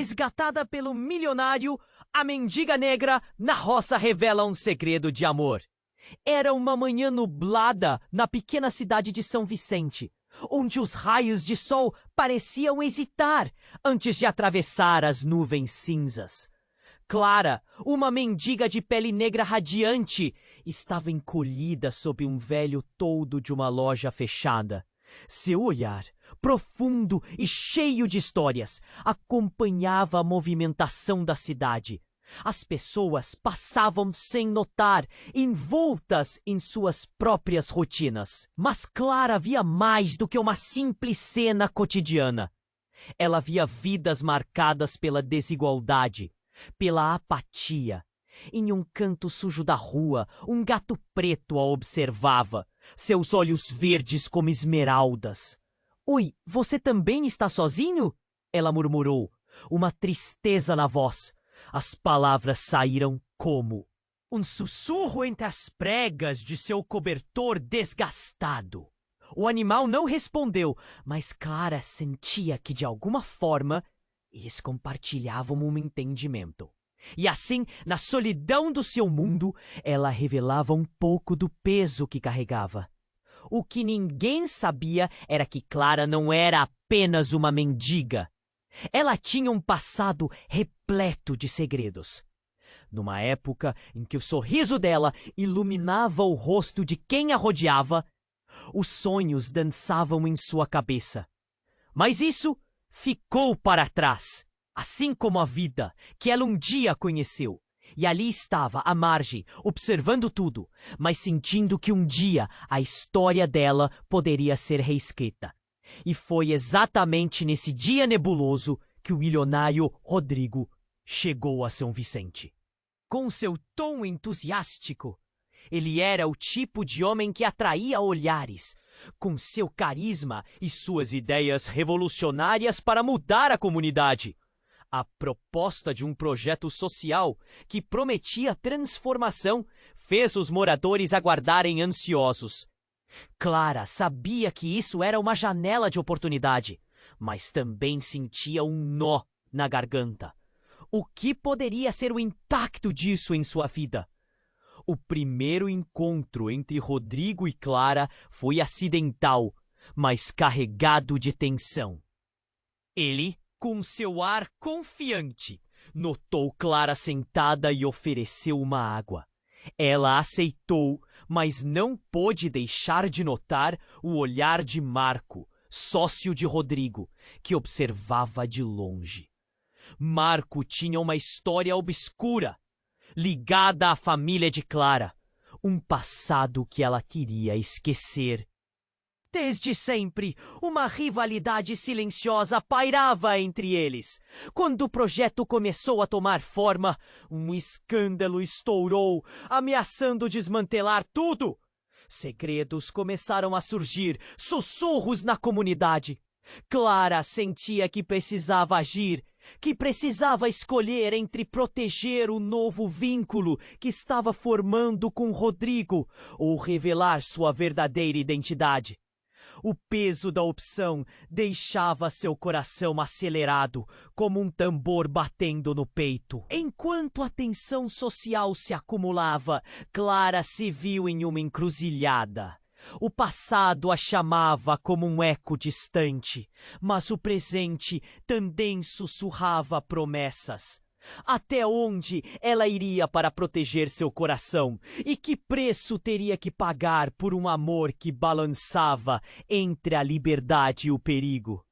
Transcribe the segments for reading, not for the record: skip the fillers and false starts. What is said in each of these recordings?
Resgatada pelo milionário, a mendiga negra na roça revela um segredo de amor. Era uma manhã nublada na pequena cidade de São Vicente, onde os raios de sol pareciam hesitar antes de atravessar as nuvens cinzas. Clara, uma mendiga de pele negra radiante, estava encolhida sob um velho toldo de uma loja fechada. Seu olhar, profundo e cheio de histórias, acompanhava a movimentação da cidade. As pessoas passavam sem notar, envoltas em suas próprias rotinas. Mas Clara via mais do que uma simples cena cotidiana. Ela via vidas marcadas pela desigualdade, pela apatia. Em um canto sujo da rua, um gato preto a observava, seus olhos verdes como esmeraldas. "Oi, você também está sozinho?" ela murmurou, uma tristeza na voz. As palavras saíram como um sussurro entre as pregas de seu cobertor desgastado. O animal não respondeu, mas Clara sentia que, de alguma forma, eles compartilhavam um entendimento. E assim, na solidão do seu mundo, ela revelava um pouco do peso que carregava. O que ninguém sabia era que Clara não era apenas uma mendiga. Ela tinha um passado repleto de segredos. Numa época em que o sorriso dela iluminava o rosto de quem a rodeava, os sonhos dançavam em sua cabeça. Mas isso ficou para trás, assim como a vida que ela um dia conheceu. E ali estava, à margem, observando tudo, mas sentindo que um dia a história dela poderia ser reescrita. E foi exatamente nesse dia nebuloso que o milionário Rodrigo chegou a São Vicente. Com seu tom entusiástico, ele era o tipo de homem que atraía olhares, com seu carisma e suas ideias revolucionárias para mudar a comunidade. A proposta de um projeto social que prometia transformação fez os moradores aguardarem ansiosos. Clara sabia que isso era uma janela de oportunidade, mas também sentia um nó na garganta. O que poderia ser o impacto disso em sua vida? O primeiro encontro entre Rodrigo e Clara foi acidental, mas carregado de tensão. Ele, com seu ar confiante, notou Clara sentada e ofereceu uma água. Ela aceitou, mas não pôde deixar de notar o olhar de Marco, sócio de Rodrigo, que observava de longe. Marco tinha uma história obscura, ligada à família de Clara, um passado que ela queria esquecer. Desde sempre, uma rivalidade silenciosa pairava entre eles. Quando o projeto começou a tomar forma, um escândalo estourou, ameaçando desmantelar tudo. Segredos começaram a surgir, sussurros na comunidade. Clara sentia que precisava agir, que precisava escolher entre proteger o novo vínculo que estava formando com Rodrigo ou revelar sua verdadeira identidade. O peso da opção deixava seu coração acelerado, como um tambor batendo no peito. Enquanto a tensão social se acumulava, Clara se viu em uma encruzilhada. O passado a chamava como um eco distante, mas o presente também sussurrava promessas. Até onde ela iria para proteger seu coração? E que preço teria que pagar por um amor que balançava entre a liberdade e o perigo?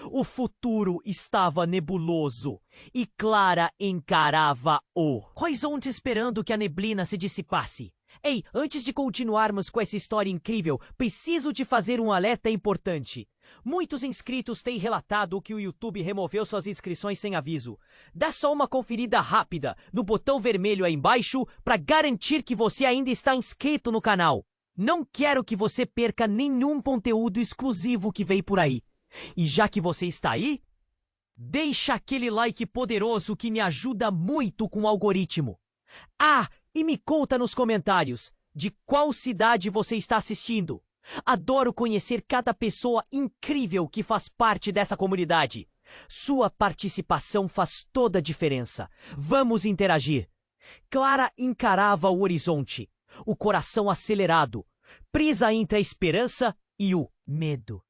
O futuro estava nebuloso e Clara encarava o horizonte esperando que a neblina se dissipasse. Ei, antes de continuarmos com essa história incrível, preciso te fazer um alerta importante. Muitos inscritos têm relatado que o YouTube removeu suas inscrições sem aviso. Dá só uma conferida rápida no botão vermelho aí embaixo para garantir que você ainda está inscrito no canal. Não quero que você perca nenhum conteúdo exclusivo que vem por aí. E já que você está aí, deixa aquele like poderoso que me ajuda muito com o algoritmo. Ah, e me conta nos comentários de qual cidade você está assistindo. Adoro conhecer cada pessoa incrível que faz parte dessa comunidade. Sua participação faz toda a diferença. Vamos interagir. Clara encarava o horizonte, o coração acelerado, presa entre a esperança e o medo.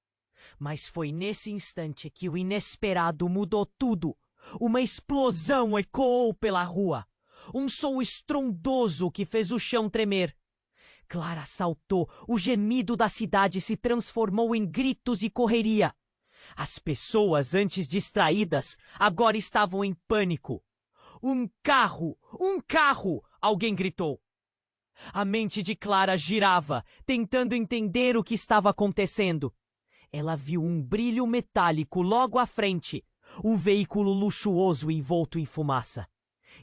Mas foi nesse instante que o inesperado mudou tudo. Uma explosão ecoou pela rua. Um som estrondoso que fez o chão tremer. Clara saltou. O gemido da cidade se transformou em gritos e correria. As pessoas, antes distraídas, agora estavam em pânico. Um carro! Um carro! Alguém gritou. A mente de Clara girava, tentando entender o que estava acontecendo. Ela viu um brilho metálico logo à frente, um veículo luxuoso envolto em fumaça.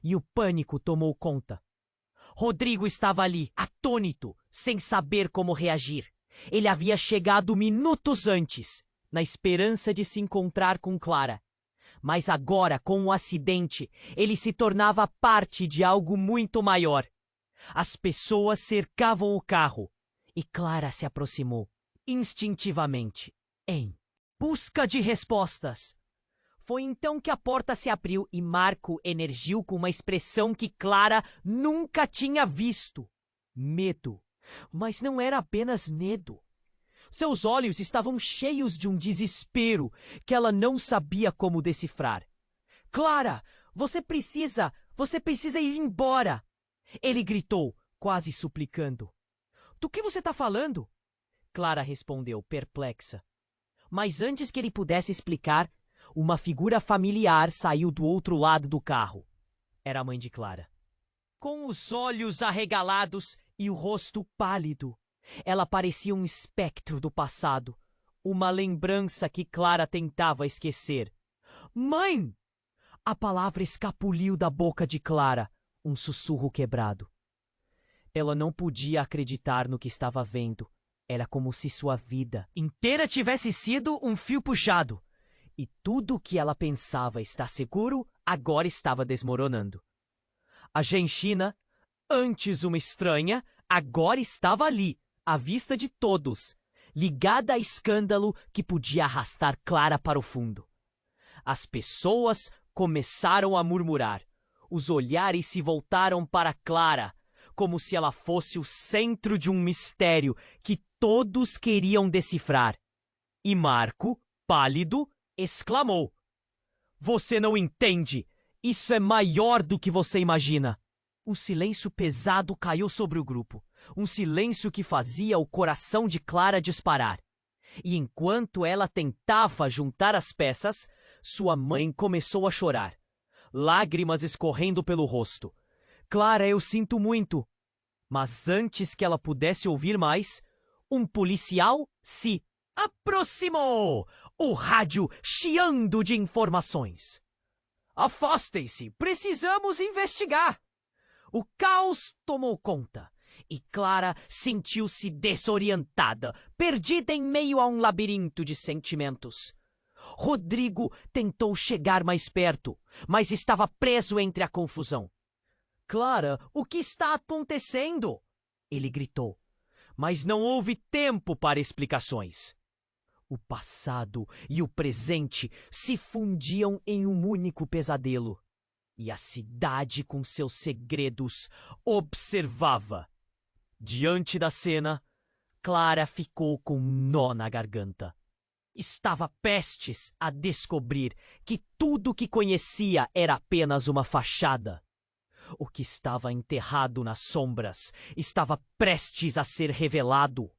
E o pânico tomou conta. Rodrigo estava ali, atônito, sem saber como reagir. Ele havia chegado minutos antes, na esperança de se encontrar com Clara. Mas agora, com o acidente, ele se tornava parte de algo muito maior. As pessoas cercavam o carro e Clara se aproximou, instintivamente, em busca de respostas. Foi então que a porta se abriu e Marco emergiu com uma expressão que Clara nunca tinha visto. Medo. Mas não era apenas medo. Seus olhos estavam cheios de um desespero que ela não sabia como decifrar. Clara, você precisa ir embora! Ele gritou, quase suplicando. Do que você está falando? Clara respondeu, perplexa. Mas antes que ele pudesse explicar, uma figura familiar saiu do outro lado do carro. Era a mãe de Clara. Com os olhos arregalados e o rosto pálido, ela parecia um espectro do passado, uma lembrança que Clara tentava esquecer. Mãe! A palavra escapuliu da boca de Clara, um sussurro quebrado. Ela não podia acreditar no que estava vendo. Era como se sua vida inteira tivesse sido um fio puxado. E tudo o que ela pensava estar seguro, agora estava desmoronando. A Genchina, antes uma estranha, agora estava ali, à vista de todos, ligada a escândalo que podia arrastar Clara para o fundo. As pessoas começaram a murmurar. Os olhares se voltaram para Clara, como se ela fosse o centro de um mistério que todos queriam decifrar. E Marco, pálido, exclamou: Você não entende! Isso é maior do que você imagina! Um silêncio pesado caiu sobre o grupo. Um silêncio que fazia o coração de Clara disparar. E enquanto ela tentava juntar as peças, sua mãe começou a chorar. Lágrimas escorrendo pelo rosto. Clara, eu sinto muito. Mas antes que ela pudesse ouvir mais, um policial se aproximou, o rádio chiando de informações. Afastem-se, precisamos investigar. O caos tomou conta e Clara sentiu-se desorientada, perdida em meio a um labirinto de sentimentos. Rodrigo tentou chegar mais perto, mas estava preso entre a confusão. Clara, o que está acontecendo? Ele gritou, mas não houve tempo para explicações. O passado e o presente se fundiam em um único pesadelo. E a cidade, com seus segredos, observava. Diante da cena, Clara ficou com um nó na garganta. Estava prestes a descobrir que tudo o que conhecia era apenas uma fachada. O que estava enterrado nas sombras estava prestes a ser revelado.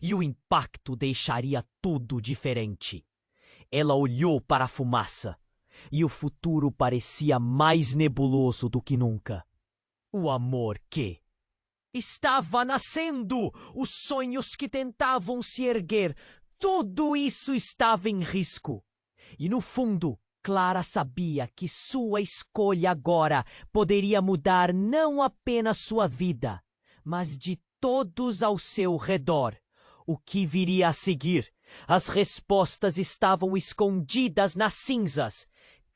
E o impacto deixaria tudo diferente. Ela olhou para a fumaça, e o futuro parecia mais nebuloso do que nunca. O amor que estava nascendo, os sonhos que tentavam se erguer, tudo isso estava em risco. E no fundo, Clara sabia que sua escolha agora poderia mudar não apenas sua vida, mas de todos ao seu redor. O que viria a seguir? As respostas estavam escondidas nas cinzas.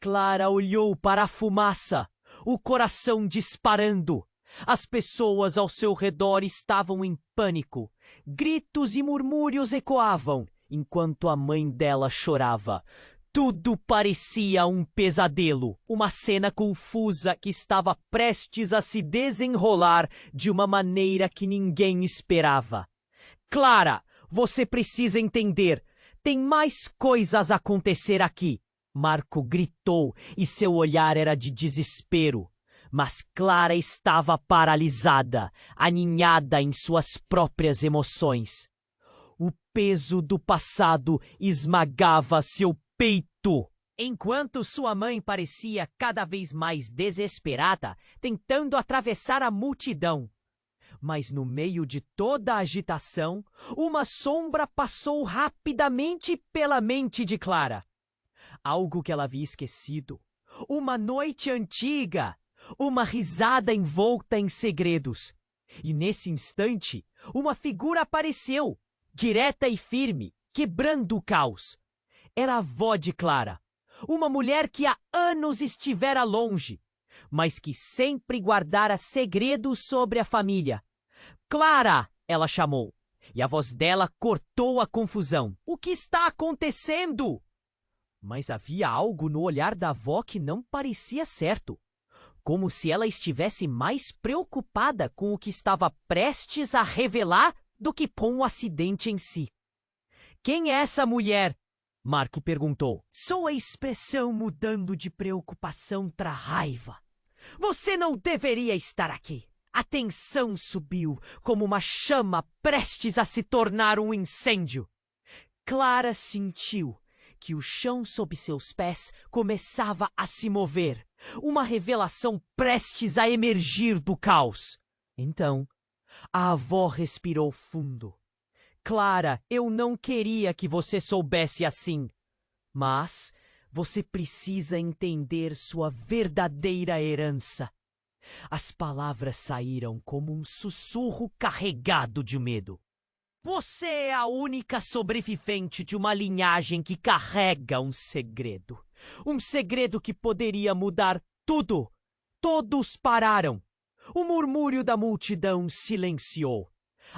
Clara olhou para a fumaça, o coração disparando. As pessoas ao seu redor estavam em pânico. Gritos e murmúrios ecoavam, enquanto a mãe dela chorava. Tudo parecia um pesadelo, uma cena confusa que estava prestes a se desenrolar de uma maneira que ninguém esperava. Clara, você precisa entender. Tem mais coisas a acontecer aqui. Marco gritou e seu olhar era de desespero. Mas Clara estava paralisada, aninhada em suas próprias emoções. O peso do passado esmagava seu peito. Enquanto sua mãe parecia cada vez mais desesperada, tentando atravessar a multidão. Mas no meio de toda a agitação, uma sombra passou rapidamente pela mente de Clara. Algo que ela havia esquecido. Uma noite antiga. Uma risada envolta em segredos. E nesse instante, uma figura apareceu, direta e firme, quebrando o caos. Era a avó de Clara. Uma mulher que há anos estivera longe, mas que sempre guardara segredos sobre a família. Clara, ela chamou, e a voz dela cortou a confusão. O que está acontecendo? Mas havia algo no olhar da avó que não parecia certo. Como se ela estivesse mais preocupada com o que estava prestes a revelar do que com o acidente em si. Quem é essa mulher? Marco perguntou. Sua expressão mudando de preocupação para raiva. Você não deveria estar aqui. A tensão subiu como uma chama prestes a se tornar um incêndio. Clara sentiu que o chão sob seus pés começava a se mover. Uma revelação prestes a emergir do caos. Então, a avó respirou fundo. Clara, eu não queria que você soubesse assim. Mas você precisa entender sua verdadeira herança. As palavras saíram como um sussurro carregado de medo. Você é a única sobrevivente de uma linhagem que carrega um segredo. Um segredo que poderia mudar tudo. Todos pararam. O murmúrio da multidão silenciou.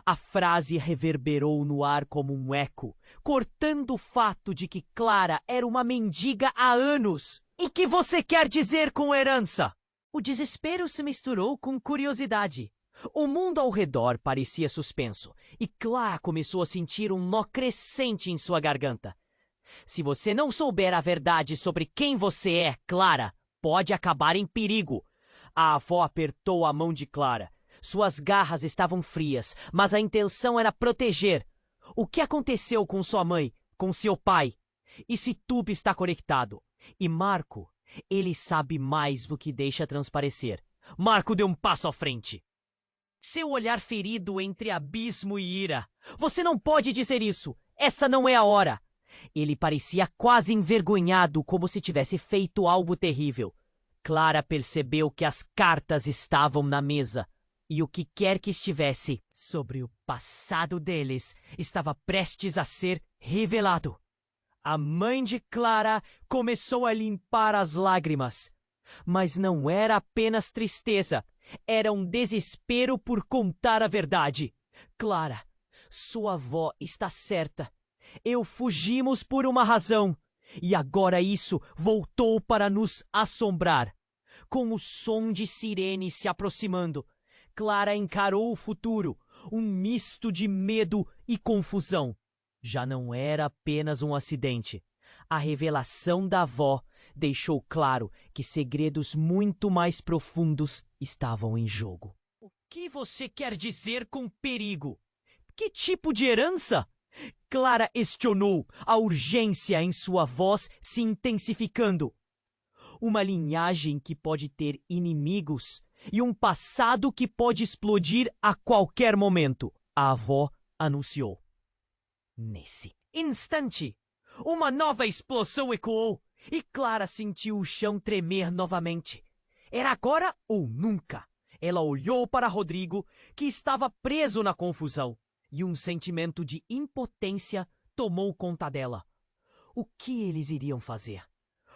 A frase reverberou no ar como um eco, cortando o fato de que Clara era uma mendiga há anos. O que você quer dizer com herança? O desespero se misturou com curiosidade. O mundo ao redor parecia suspenso, e Clara começou a sentir um nó crescente em sua garganta. Se você não souber a verdade sobre quem você é, Clara, pode acabar em perigo. A avó apertou a mão de Clara. Suas garras estavam frias, mas a intenção era proteger. O que aconteceu com sua mãe, com seu pai? E se tudo está conectado? E Marco, ele sabe mais do que deixa transparecer. Marco deu um passo à frente. Seu olhar ferido entre abismo e ira. Você não pode dizer isso. Essa não é a hora. Ele parecia quase envergonhado, como se tivesse feito algo terrível. Clara percebeu que as cartas estavam na mesa. E o que quer que estivesse sobre o passado deles estava prestes a ser revelado. A mãe de Clara começou a limpar as lágrimas. Mas não era apenas tristeza. Era um desespero por contar a verdade. Clara, sua avó está certa. Fugimos por uma razão. E agora isso voltou para nos assombrar. Com o som de sirene se aproximando, Clara encarou o futuro, um misto de medo e confusão. Já não era apenas um acidente. A revelação da avó deixou claro que segredos muito mais profundos estavam em jogo. O que você quer dizer com perigo? Que tipo de herança? Clara questionou, a urgência em sua voz se intensificando. Uma linhagem que pode ter inimigos e um passado que pode explodir a qualquer momento, a avó anunciou. Nesse instante, uma nova explosão ecoou e Clara sentiu o chão tremer novamente. Era agora ou nunca. Ela olhou para Rodrigo, que estava preso na confusão, e um sentimento de impotência tomou conta dela. O que eles iriam fazer?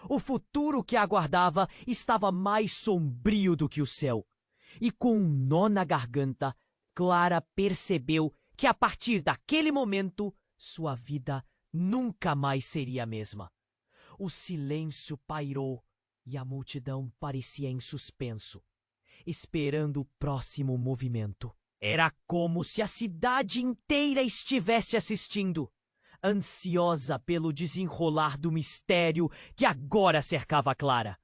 O futuro que a aguardava estava mais sombrio do que o céu. E com um nó na garganta, Clara percebeu que a partir daquele momento, sua vida nunca mais seria a mesma. O silêncio pairou e a multidão parecia em suspenso, esperando o próximo movimento. Era como se a cidade inteira estivesse assistindo, ansiosa pelo desenrolar do mistério que agora cercava Clara.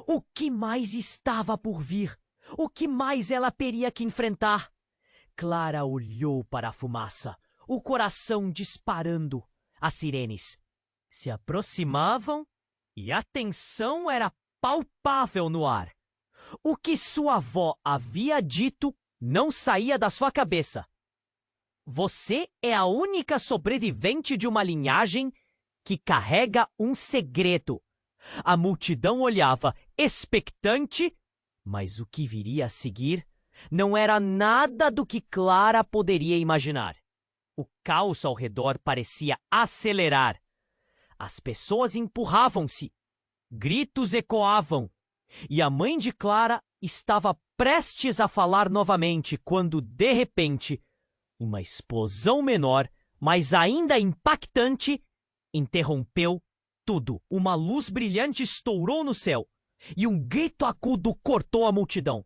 O que mais estava por vir? O que mais ela teria que enfrentar? Clara olhou para a fumaça, o coração disparando. As sirenes se aproximavam e a tensão era palpável no ar. O que sua avó havia dito não saía da sua cabeça. Você é a única sobrevivente de uma linhagem que carrega um segredo. A multidão olhava expectante, mas o que viria a seguir não era nada do que Clara poderia imaginar. O caos ao redor parecia acelerar. As pessoas empurravam-se, gritos ecoavam, e a mãe de Clara estava prestes a falar novamente quando, de repente, uma explosão menor, mas ainda impactante, interrompeu tudo. Uma luz brilhante estourou no céu e um grito agudo cortou a multidão.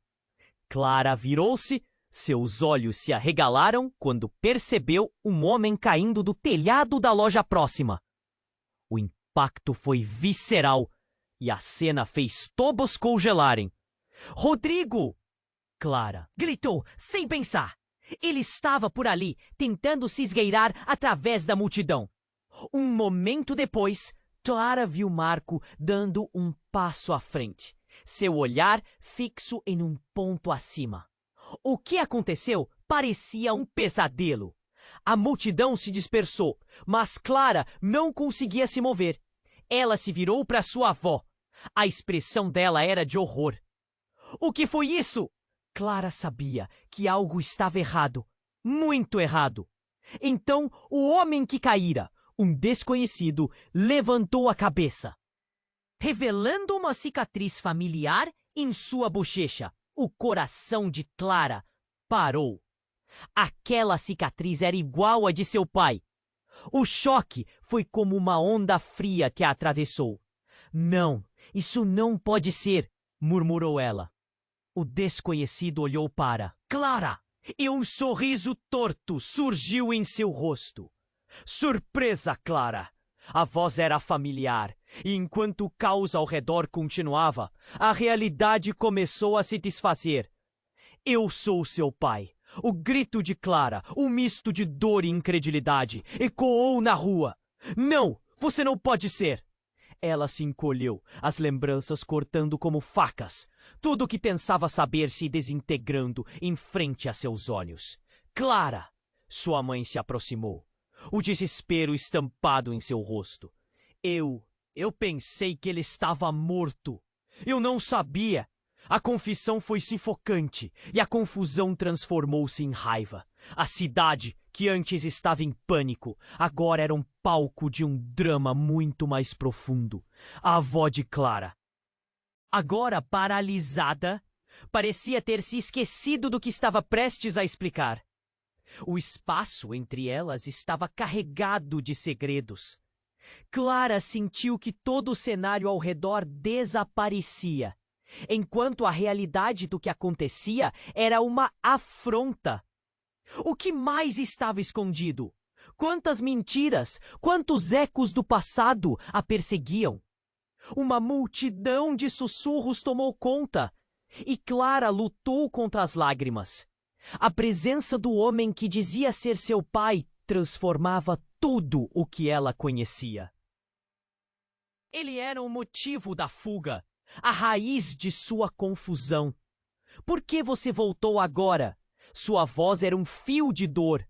Clara virou-se, seus olhos se arregalaram quando percebeu um homem caindo do telhado da loja próxima. O impacto foi visceral e a cena fez todos congelarem. Rodrigo! Clara gritou sem pensar. Ele estava por ali, tentando se esgueirar através da multidão. Um momento depois, Clara viu Marco dando um passo à frente, seu olhar fixo em um ponto acima. O que aconteceu parecia um pesadelo. A multidão se dispersou, mas Clara não conseguia se mover. Ela se virou para sua avó. A expressão dela era de horror. O que foi isso? Clara sabia que algo estava errado, muito errado. Então, o homem que caíra, um desconhecido, levantou a cabeça, revelando uma cicatriz familiar em sua bochecha. O coração de Clara parou. Aquela cicatriz era igual à de seu pai. O choque foi como uma onda fria que a atravessou. Não, isso não pode ser, murmurou ela. O desconhecido olhou para Clara e um sorriso torto surgiu em seu rosto. Surpresa, Clara! A voz era familiar, e enquanto o caos ao redor continuava, a realidade começou a se desfazer. Eu sou seu pai. O grito de Clara, um misto de dor e incredulidade, ecoou na rua. Não, você não pode ser! Ela se encolheu, as lembranças cortando como facas. Tudo o que pensava saber se desintegrando em frente a seus olhos. Clara! Sua mãe se aproximou, o desespero estampado em seu rosto. Eu pensei que ele estava morto. Eu não sabia. A confissão foi sufocante e a confusão transformou-se em raiva. A cidade, que antes estava em pânico, agora era um palco de um drama muito mais profundo. A avó de Clara, agora paralisada, parecia ter se esquecido do que estava prestes a explicar. O espaço entre elas estava carregado de segredos. Clara sentiu que todo o cenário ao redor desaparecia, enquanto a realidade do que acontecia era uma afronta. O que mais estava escondido? Quantas mentiras, quantos ecos do passado a perseguiam? Uma multidão de sussurros tomou conta, e Clara lutou contra as lágrimas. A presença do homem que dizia ser seu pai transformava tudo o que ela conhecia. Ele era o motivo da fuga, a raiz de sua confusão. Por que você voltou agora? Sua voz era um fio de dor.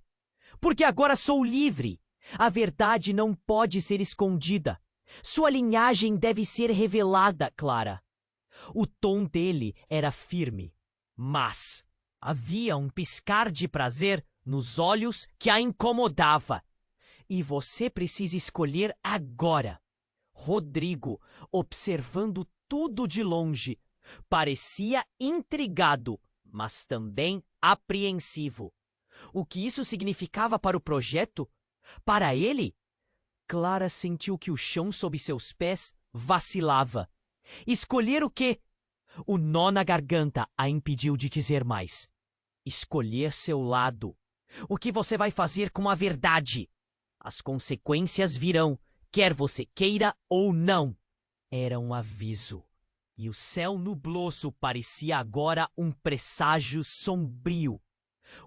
Porque agora sou livre. A verdade não pode ser escondida. Sua linhagem deve ser revelada, Clara. O tom dele era firme, mas havia um piscar de prazer nos olhos que a incomodava. E você precisa escolher agora. Rodrigo, observando tudo de longe, parecia intrigado, mas também apreensivo. O que isso significava para o projeto? Para ele? Clara sentiu que o chão sob seus pés vacilava. Escolher o quê? O nó na garganta a impediu de dizer mais. Escolher seu lado. O que você vai fazer com a verdade? As consequências virão, quer você queira ou não. Era um aviso. E o céu nubloso parecia agora um presságio sombrio.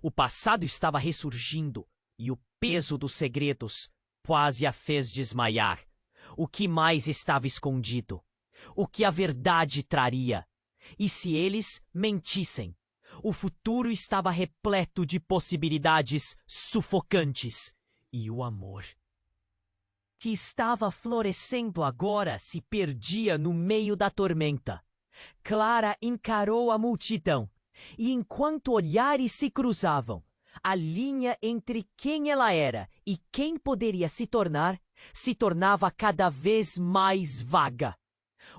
O passado estava ressurgindo, e o peso dos segredos quase a fez desmaiar. O que mais estava escondido? O que a verdade traria? E se eles mentissem? O futuro estava repleto de possibilidades sufocantes. E o amor, que estava florescendo agora, se perdia no meio da tormenta. Clara encarou a multidão, e enquanto olhares se cruzavam, a linha entre quem ela era e quem poderia se tornava cada vez mais vaga.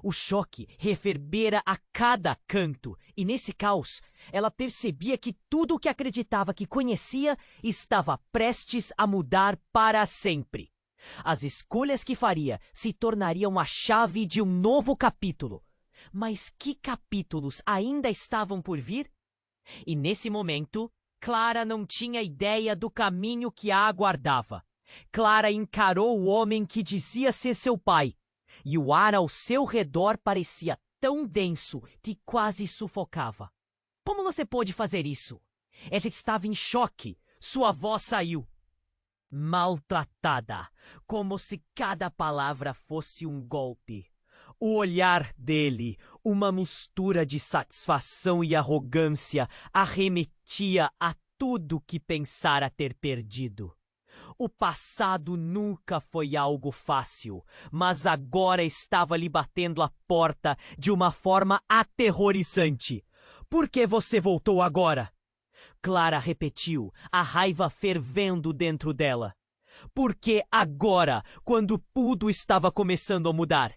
O choque reverbera a cada canto, e nesse caos, ela percebia que tudo o que acreditava que conhecia estava prestes a mudar para sempre. As escolhas que faria se tornariam a chave de um novo capítulo. Mas que capítulos ainda estavam por vir? E nesse momento, Clara não tinha ideia do caminho que a aguardava. Clara encarou o homem que dizia ser seu pai, e o ar ao seu redor parecia tão denso que quase sufocava. Como você pôde fazer isso? Ela estava em choque. Sua voz saiu. Maltratada, como se cada palavra fosse um golpe. O olhar dele, uma mistura de satisfação e arrogância, arremetia a tudo que pensara ter perdido. O passado nunca foi algo fácil, mas agora estava lhe batendo a porta de uma forma aterrorizante. Por que você voltou agora? Clara repetiu, a raiva fervendo dentro dela. Por que agora, quando tudo estava começando a mudar?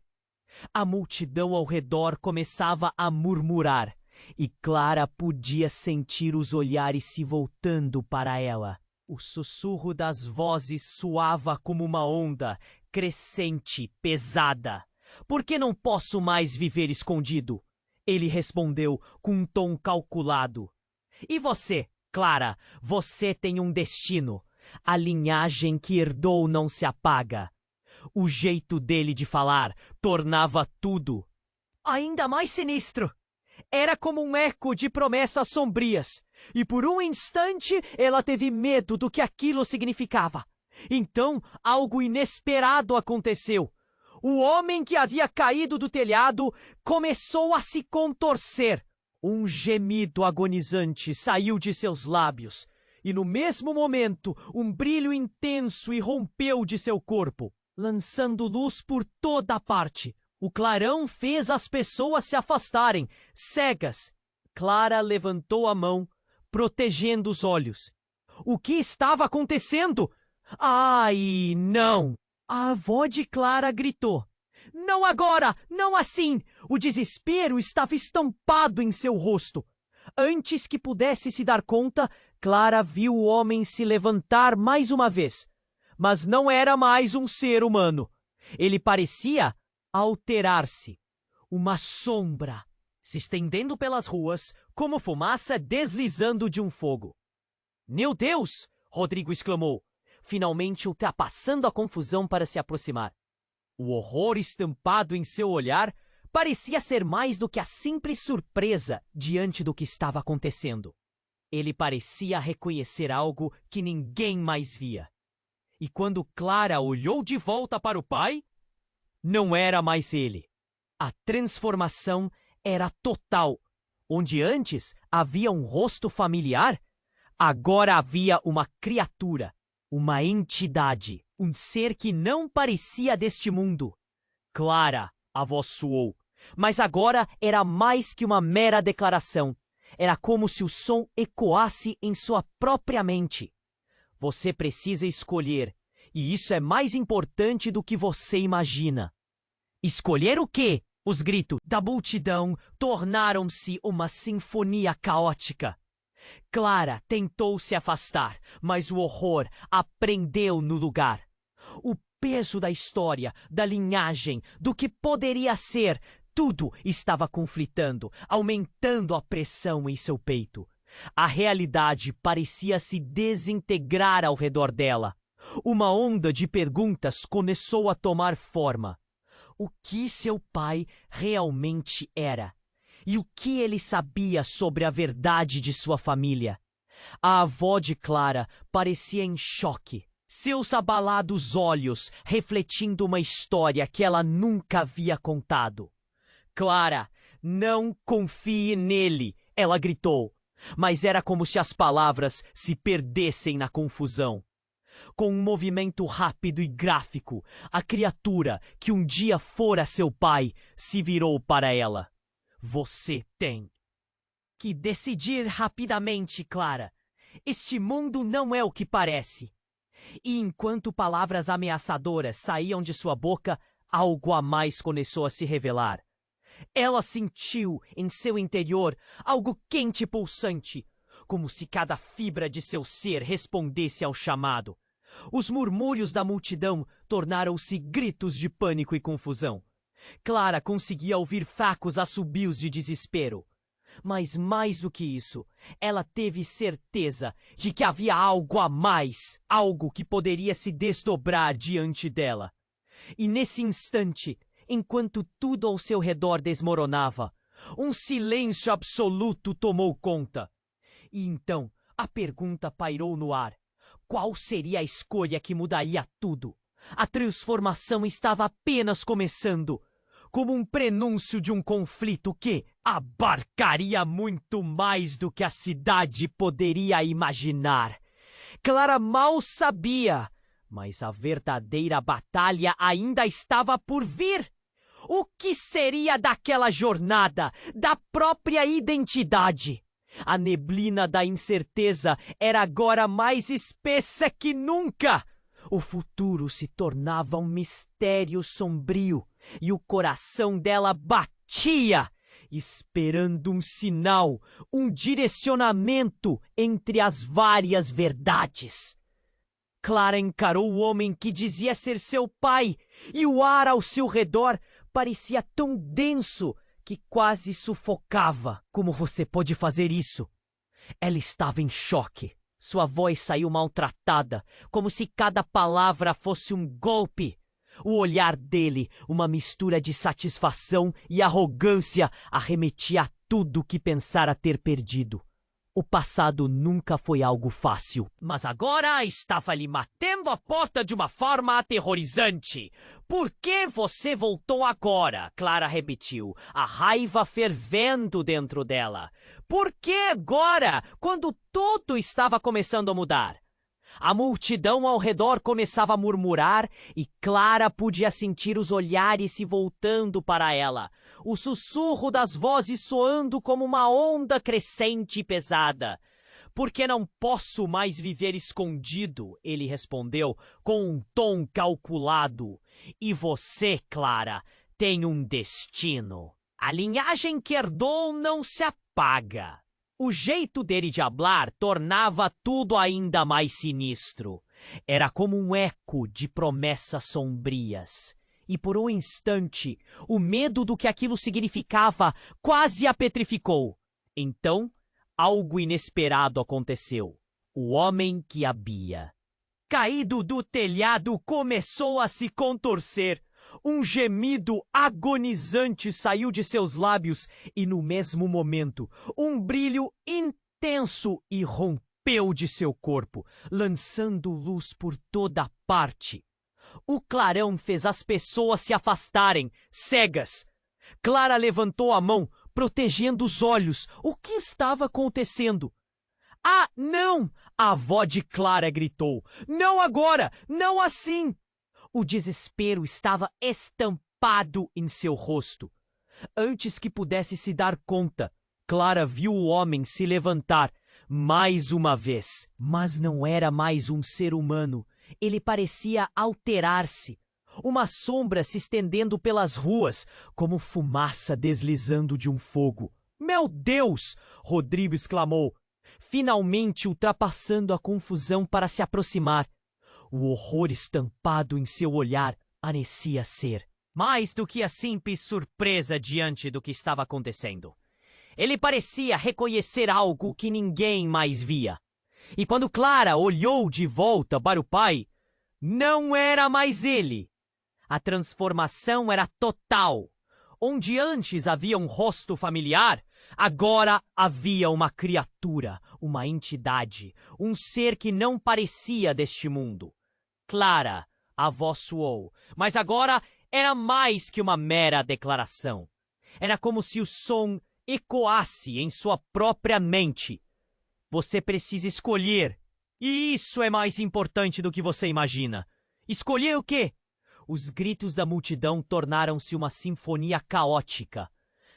A multidão ao redor começava a murmurar, e Clara podia sentir os olhares se voltando para ela. O sussurro das vozes soava como uma onda, crescente, pesada. Por que não posso mais viver escondido? Ele respondeu com um tom calculado. E você, Clara, você tem um destino. A linhagem que herdou não se apaga. O jeito dele de falar tornava tudo ainda mais sinistro. Era como um eco de promessas sombrias, e por um instante ela teve medo do que aquilo significava. Então, algo inesperado aconteceu. O homem que havia caído do telhado começou a se contorcer. Um gemido agonizante saiu de seus lábios, e no mesmo momento um brilho intenso irrompeu de seu corpo, lançando luz por toda a parte. O clarão fez as pessoas se afastarem, cegas. Clara levantou a mão, protegendo os olhos. O que estava acontecendo? Ai, não! A avó de Clara gritou. Não agora! Não assim! O desespero estava estampado em seu rosto. Antes que pudesse se dar conta, Clara viu o homem se levantar mais uma vez. Mas não era mais um ser humano. Ele parecia alterar-se. Uma sombra se estendendo pelas ruas, como fumaça deslizando de um fogo. Meu Deus! Rodrigo exclamou, finalmente ultrapassando a confusão para se aproximar. O horror estampado em seu olhar parecia ser mais do que a simples surpresa diante do que estava acontecendo. Ele parecia reconhecer algo que ninguém mais via. E quando Clara olhou de volta para o pai, não era mais ele. A transformação era total. Onde antes havia um rosto familiar, agora havia uma criatura, uma entidade, um ser que não parecia deste mundo. Clara, a voz soou, mas agora era mais que uma mera declaração. Era como se o som ecoasse em sua própria mente. Você precisa escolher, e isso é mais importante do que você imagina. Escolher o quê? Os gritos da multidão tornaram-se uma sinfonia caótica. Clara tentou se afastar, mas o horror a prendeu no lugar. O peso da história, da linhagem, do que poderia ser, tudo estava conflitando, aumentando a pressão em seu peito. A realidade parecia se desintegrar ao redor dela. Uma onda de perguntas começou a tomar forma. O que seu pai realmente era? E o que ele sabia sobre a verdade de sua família? A avó de Clara parecia em choque, seus abalados olhos refletindo uma história que ela nunca havia contado. Clara, não confie nele, ela gritou, mas era como se as palavras se perdessem na confusão. Com um movimento rápido e gráfico, a criatura que um dia fora seu pai se virou para ela. Você tem que decidir rapidamente, Clara. Este mundo não é o que parece. E enquanto palavras ameaçadoras saíam de sua boca, algo a mais começou a se revelar. Ela sentiu em seu interior algo quente e pulsante, como se cada fibra de seu ser respondesse ao chamado. Os murmúrios da multidão tornaram-se gritos de pânico e confusão. Clara conseguia ouvir fracos assobios de desespero. Mas mais do que isso, ela teve certeza de que havia algo a mais, algo que poderia se desdobrar diante dela. E nesse instante, enquanto tudo ao seu redor desmoronava, um silêncio absoluto tomou conta. E então a pergunta pairou no ar. Qual seria a escolha que mudaria tudo? A transformação estava apenas começando, como um prenúncio de um conflito que abarcaria muito mais do que a cidade poderia imaginar. Clara mal sabia, mas a verdadeira batalha ainda estava por vir. O que seria daquela jornada, da própria identidade? A neblina da incerteza era agora mais espessa que nunca. O futuro se tornava um mistério sombrio e o coração dela batia, esperando um sinal, um direcionamento entre as várias verdades. Clara encarou o homem que dizia ser seu pai, e o ar ao seu redor parecia tão denso que quase sufocava. Como você pode fazer isso? Ela estava em choque. Sua voz saiu maltratada, como se cada palavra fosse um golpe. O olhar dele, uma mistura de satisfação e arrogância, arremetia a tudo que pensara ter perdido. O passado nunca foi algo fácil, mas agora estava lhe batendo a porta de uma forma aterrorizante. Por que você voltou agora? Clara repetiu, a raiva fervendo dentro dela. Por que agora, quando tudo estava começando a mudar? A multidão ao redor começava a murmurar e Clara podia sentir os olhares se voltando para ela, o sussurro das vozes soando como uma onda crescente e pesada. Porque não posso mais viver escondido, ele respondeu com um tom calculado. E você, Clara, tem um destino. A linhagem que herdou não se apaga. O jeito dele de hablar tornava tudo ainda mais sinistro. Era como um eco de promessas sombrias. E por um instante, o medo do que aquilo significava quase a petrificou. Então, algo inesperado aconteceu. O homem que havia caído do telhado começou a se contorcer. Um gemido agonizante saiu de seus lábios e, no mesmo momento, um brilho intenso irrompeu de seu corpo, lançando luz por toda parte. O clarão fez as pessoas se afastarem, cegas. Clara levantou a mão, protegendo os olhos. O que estava acontecendo? Ah, não! A avó de Clara gritou. Não agora! Não assim! O desespero estava estampado em seu rosto. Antes que pudesse se dar conta, Clara viu o homem se levantar mais uma vez. Mas não era mais um ser humano. Ele parecia alterar-se. Uma sombra se estendendo pelas ruas, como fumaça deslizando de um fogo. Meu Deus! Rodrigo exclamou, finalmente ultrapassando a confusão para se aproximar. O horror estampado em seu olhar parecia ser mais do que a simples surpresa diante do que estava acontecendo. Ele parecia reconhecer algo que ninguém mais via. E quando Clara olhou de volta para o pai, não era mais ele. A transformação era total. Onde antes havia um rosto familiar, agora havia uma criatura, uma entidade, um ser que não parecia deste mundo. Clara, a voz soou, mas agora era mais que uma mera declaração. Era como se o som ecoasse em sua própria mente. Você precisa escolher. E isso é mais importante do que você imagina. Escolher o quê? Os gritos da multidão tornaram-se uma sinfonia caótica.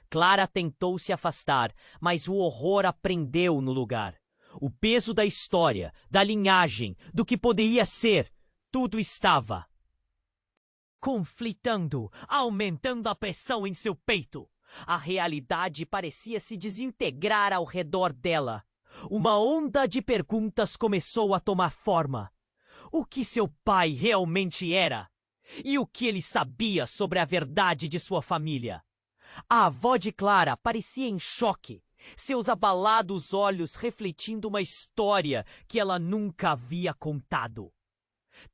Clara tentou se afastar, mas o horror a prendeu no lugar. O peso da história, da linhagem, do que poderia ser, tudo estava conflitando, aumentando a pressão em seu peito. A realidade parecia se desintegrar ao redor dela. Uma onda de perguntas começou a tomar forma. O que seu pai realmente era? E o que ele sabia sobre a verdade de sua família? A avó de Clara parecia em choque, seus abalados olhos refletindo uma história que ela nunca havia contado.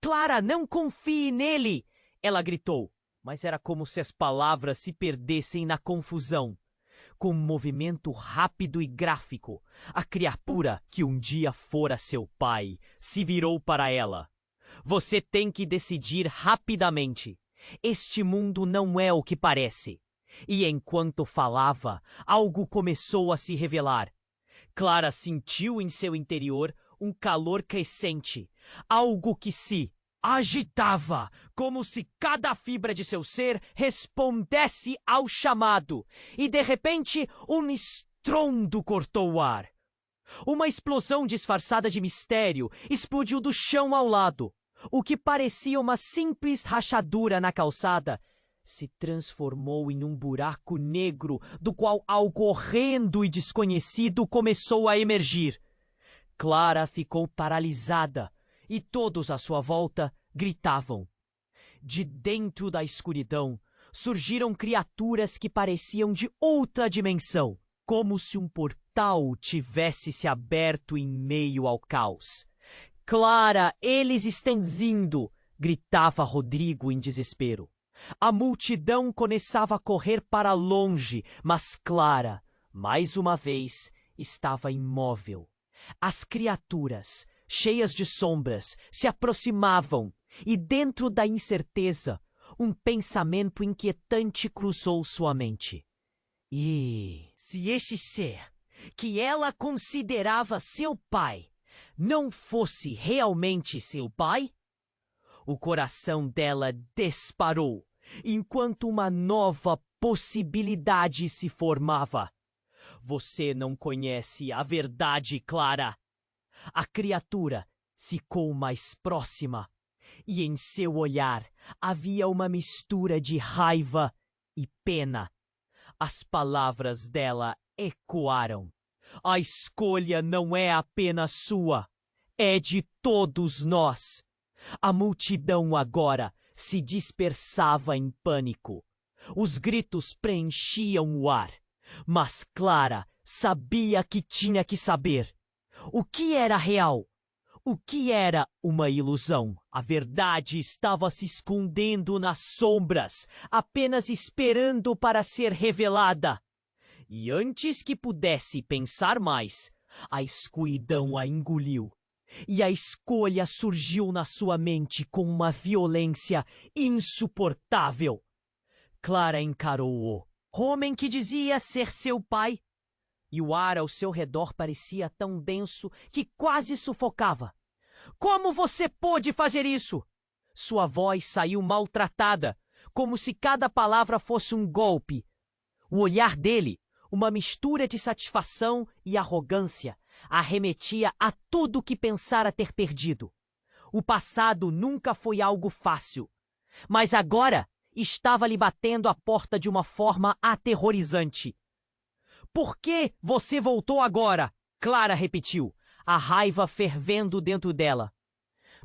Clara, não confie nele! Ela gritou, mas era como se as palavras se perdessem na confusão. Com um movimento rápido e gráfico, a criatura que um dia fora seu pai se virou para ela. Você tem que decidir rapidamente. Este mundo não é o que parece. E enquanto falava, algo começou a se revelar. Clara sentiu em seu interior um calor crescente, algo que se agitava, como se cada fibra de seu ser respondesse ao chamado, e de repente um estrondo cortou o ar. Uma explosão disfarçada de mistério explodiu do chão ao lado. O que parecia uma simples rachadura na calçada se transformou em um buraco negro do qual algo horrendo e desconhecido começou a emergir. Clara ficou paralisada e todos à sua volta gritavam. De dentro da escuridão surgiram criaturas que pareciam de outra dimensão, como se um portal tivesse se aberto em meio ao caos. Clara, eles estão vindo! Gritava Rodrigo em desespero. A multidão começava a correr para longe, mas Clara, mais uma vez, estava imóvel. As criaturas, cheias de sombras, se aproximavam, e dentro da incerteza, um pensamento inquietante cruzou sua mente. E se este ser, que ela considerava seu pai, não fosse realmente seu pai? O coração dela disparou, enquanto uma nova possibilidade se formava. Você não conhece a verdade, Clara. A criatura ficou mais próxima, e em seu olhar havia uma mistura de raiva e pena. As palavras dela ecoaram. A escolha não é apenas sua, é de todos nós. A multidão agora se dispersava em pânico. Os gritos preenchiam o ar, mas Clara sabia que tinha que saber. O que era real? O que era uma ilusão? A verdade estava se escondendo nas sombras, apenas esperando para ser revelada. E antes que pudesse pensar mais, a escuridão a engoliu. E a escolha surgiu na sua mente com uma violência insuportável. Clara encarou-o, homem que dizia ser seu pai. E o ar ao seu redor parecia tão denso que quase sufocava. Como você pôde fazer isso? Sua voz saiu maltratada, como se cada palavra fosse um golpe. O olhar dele, uma mistura de satisfação e arrogância, arremetia a tudo o que pensara ter perdido. O passado nunca foi algo fácil, mas agora estava lhe batendo a porta de uma forma aterrorizante. Por que você voltou agora? Clara repetiu, a raiva fervendo dentro dela.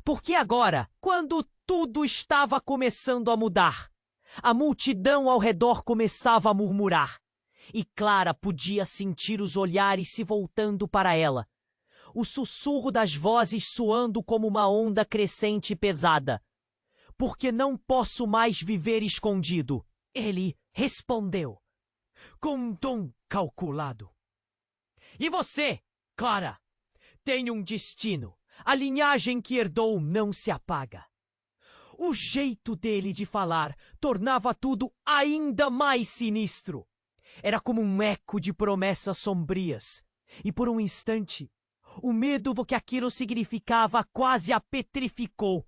Porque agora, quando tudo estava começando a mudar, a multidão ao redor começava a murmurar, e Clara podia sentir os olhares se voltando para ela, o sussurro das vozes soando como uma onda crescente e pesada. Porque não posso mais viver escondido, ele respondeu, com um tom calculado. E você, Clara, tem um destino. A linhagem que herdou não se apaga. O jeito dele de falar tornava tudo ainda mais sinistro. Era como um eco de promessas sombrias. E por um instante, o medo do que aquilo significava quase a petrificou.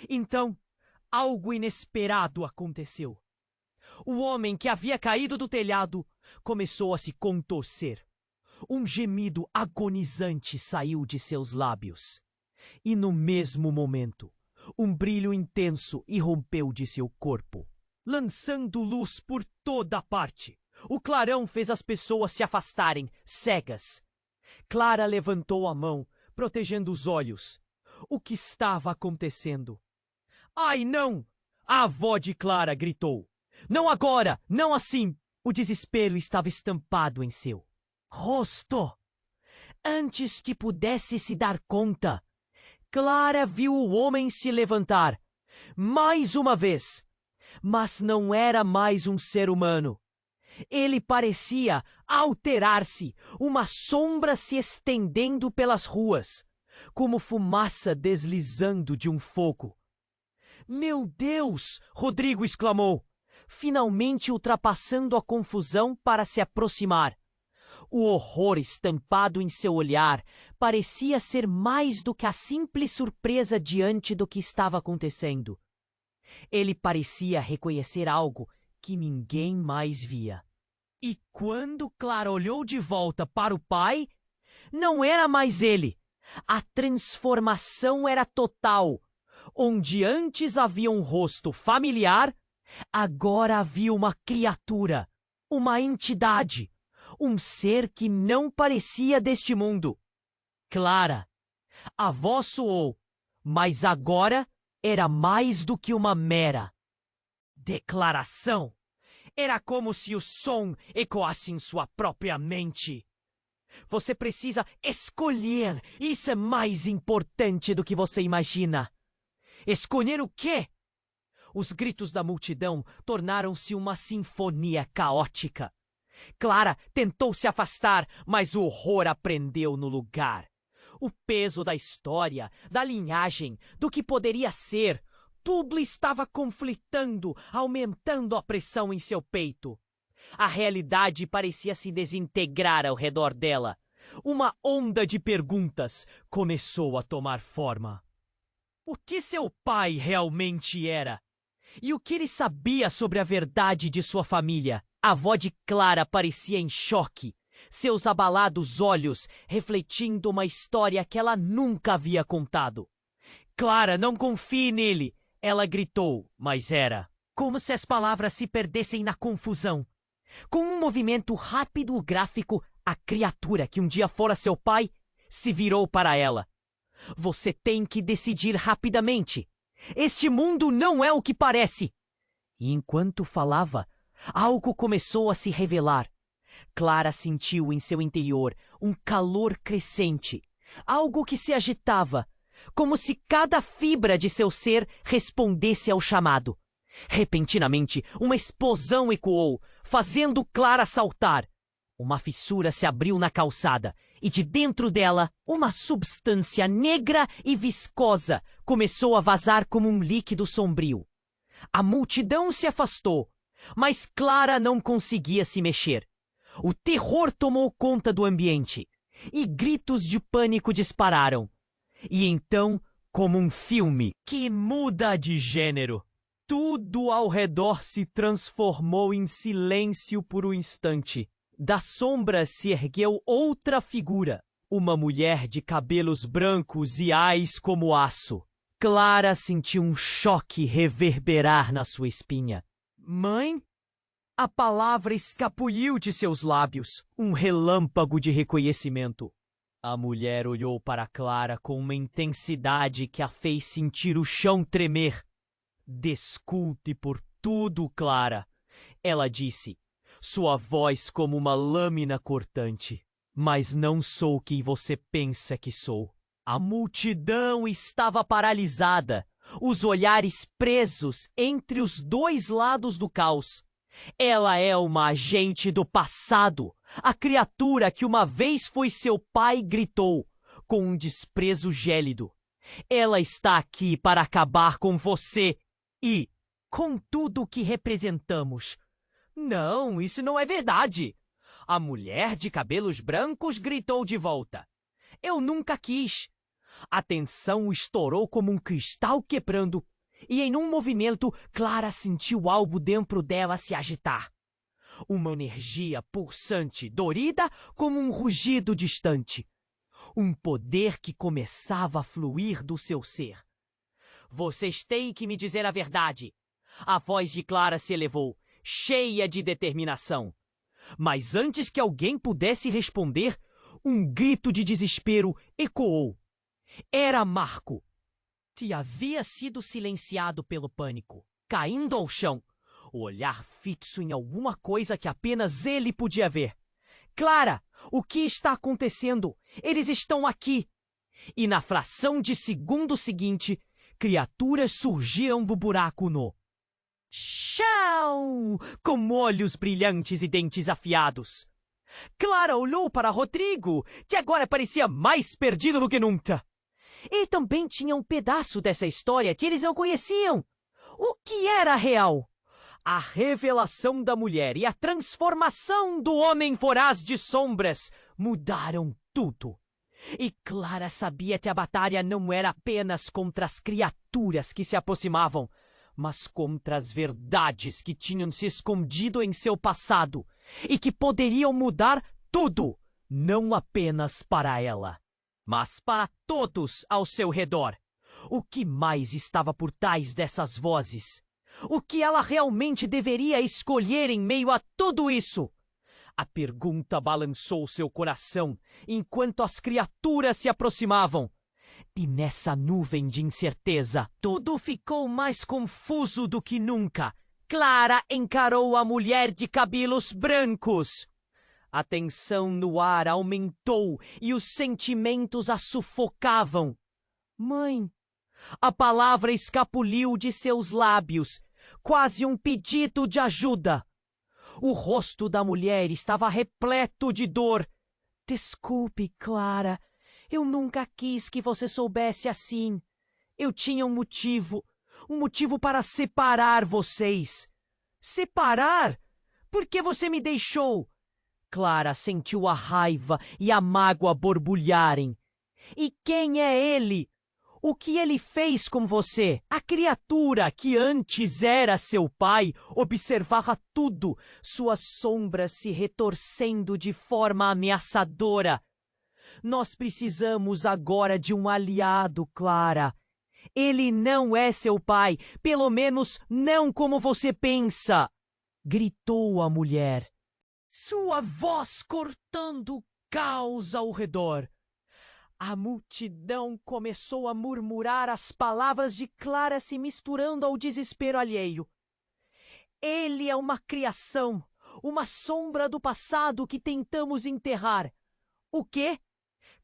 Então, algo inesperado aconteceu. O homem que havia caído do telhado começou a se contorcer. Um gemido agonizante saiu de seus lábios. E no mesmo momento, um brilho intenso irrompeu de seu corpo, lançando luz por toda parte. O clarão fez as pessoas se afastarem, cegas. Clara levantou a mão, protegendo os olhos. O que estava acontecendo? Ai, não! A avó de Clara gritou. Não agora! Não assim! O desespero estava estampado em seu rosto. Antes que pudesse se dar conta, Clara viu o homem se levantar, mais uma vez. Mas não era mais um ser humano. Ele parecia alterar-se, uma sombra se estendendo pelas ruas, como fumaça deslizando de um fogo. Meu Deus! Rodrigo exclamou, finalmente ultrapassando a confusão para se aproximar. O horror estampado em seu olhar parecia ser mais do que a simples surpresa diante do que estava acontecendo. Ele parecia reconhecer algo que ninguém mais via. E quando Clara olhou de volta para o pai, não era mais ele. A transformação era total. Onde antes havia um rosto familiar, agora havia uma criatura, uma entidade. Um ser que não parecia deste mundo. Clara, a voz soou, mas agora era mais do que uma mera declaração. Era como se o som ecoasse em sua própria mente. Você precisa escolher. Isso é mais importante do que você imagina. Escolher o quê? Os gritos da multidão tornaram-se uma sinfonia caótica. Clara tentou se afastar, mas o horror a prendeu no lugar. O peso da história, da linhagem, do que poderia ser, tudo estava conflitando, aumentando a pressão em seu peito. A realidade parecia se desintegrar ao redor dela. Uma onda de perguntas começou a tomar forma. O que seu pai realmente era? E o que ele sabia sobre a verdade de sua família? A avó de Clara parecia em choque, seus abalados olhos refletindo uma história que ela nunca havia contado. Clara, não confie nele! Ela gritou, mas era como se as palavras se perdessem na confusão. Com um movimento rápido e gráfico, a criatura que um dia fora seu pai se virou para ela. Você tem que decidir rapidamente. Este mundo não é o que parece. E enquanto falava, algo começou a se revelar. Clara sentiu em seu interior um calor crescente, algo que se agitava, como se cada fibra de seu ser respondesse ao chamado. Repentinamente, uma explosão ecoou, fazendo Clara saltar. Uma fissura se abriu na calçada, e de dentro dela, uma substância negra e viscosa começou a vazar como um líquido sombrio. A multidão se afastou, mas Clara não conseguia se mexer. O terror tomou conta do ambiente, e gritos de pânico dispararam. E então, como um filme que muda de gênero, tudo ao redor se transformou em silêncio por um instante. Da sombra se ergueu outra figura, uma mulher de cabelos brancos e ais como aço. Clara sentiu um choque reverberar na sua espinha. Mãe? A palavra escapuliu de seus lábios, um relâmpago de reconhecimento. A mulher olhou para Clara com uma intensidade que a fez sentir o chão tremer. Desculpe por tudo, Clara, ela disse, sua voz como uma lâmina cortante. Mas não sou quem você pensa que sou. A multidão estava paralisada, os olhares presos entre os dois lados do caos. Ela é uma agente do passado, a criatura que uma vez foi seu pai, gritou, com um desprezo gélido. Ela está aqui para acabar com você e com tudo o que representamos. Não, isso não é verdade. A mulher de cabelos brancos gritou de volta. Eu nunca quis. A tensão estourou como um cristal quebrando, e em um movimento, Clara sentiu algo dentro dela se agitar. Uma energia pulsante, dorida como um rugido distante. Um poder que começava a fluir do seu ser. Vocês têm que me dizer a verdade. A voz de Clara se elevou, cheia de determinação. Mas antes que alguém pudesse responder, um grito de desespero ecoou. Era Marco. Que havia sido silenciado pelo pânico, caindo ao chão, o olhar fixo em alguma coisa que apenas ele podia ver. Clara, o que está acontecendo? Eles estão aqui! E na fração de segundo seguinte, criaturas surgiram do buraco no chão, com olhos brilhantes e dentes afiados. Clara olhou para Rodrigo, que agora parecia mais perdido do que nunca. E também tinha um pedaço dessa história que eles não conheciam. O que era real? A revelação da mulher e a transformação do homem voraz de sombras mudaram tudo. E Clara sabia que a batalha não era apenas contra as criaturas que se aproximavam, mas contra as verdades que tinham se escondido em seu passado e que poderiam mudar tudo, não apenas para ela, mas para todos ao seu redor. O que mais estava por trás dessas vozes? O que ela realmente deveria escolher em meio a tudo isso? A pergunta balançou seu coração enquanto as criaturas se aproximavam. E nessa nuvem de incerteza, tudo ficou mais confuso do que nunca. Clara encarou a mulher de cabelos brancos. A tensão no ar aumentou e os sentimentos a sufocavam. Mãe! A palavra escapuliu de seus lábios, quase um pedido de ajuda. O rosto da mulher estava repleto de dor. Desculpe, Clara. Eu nunca quis que você soubesse assim. Eu tinha um motivo para separar vocês. Separar? Por que você me deixou? Clara sentiu a raiva e a mágoa borbulharem. E quem é ele? O que ele fez com você? A criatura que antes era seu pai observava tudo, suas sombras se retorcendo de forma ameaçadora. Nós precisamos agora de um aliado, Clara. Ele não é seu pai, pelo menos não como você pensa, gritou a mulher, sua voz cortando o caos ao redor. A multidão começou a murmurar as palavras de Clara se misturando ao desespero alheio. Ele é uma criação, uma sombra do passado que tentamos enterrar. O quê?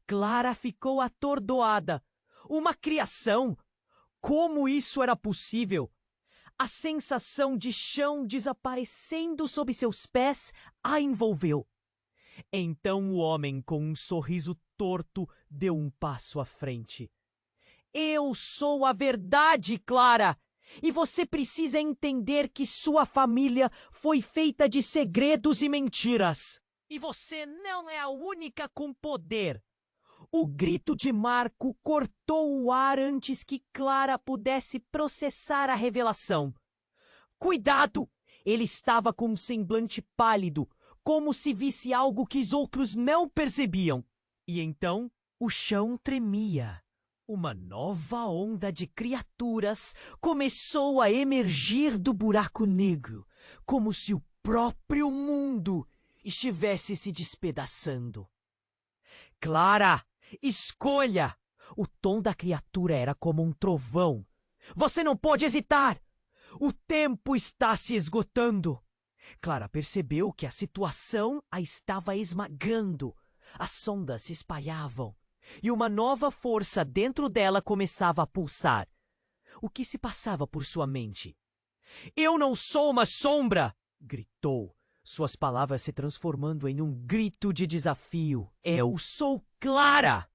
Clara ficou atordoada. Uma criação? Como isso era possível? A sensação de chão desaparecendo sob seus pés a envolveu. Então o homem, com um sorriso torto, deu um passo à frente. Eu sou a verdade, Clara! E você precisa entender que sua família foi feita de segredos e mentiras. E você não é a única com poder. O grito de Marco cortou o ar antes que Clara pudesse processar a revelação. Cuidado! Ele estava com um semblante pálido, como se visse algo que os outros não percebiam. E então o chão tremia. Uma nova onda de criaturas começou a emergir do buraco negro, como se o próprio mundo estivesse se despedaçando. Clara, Escolha! O tom da criatura era como um trovão. Você não pode hesitar! O tempo está se esgotando. Clara percebeu que a situação a estava esmagando. As ondas se espalhavam e uma nova força dentro dela começava a pulsar. O que se passava por sua mente? Eu não sou uma sombra! Gritou, suas palavras se transformando em um grito de desafio. Eu sou Clara!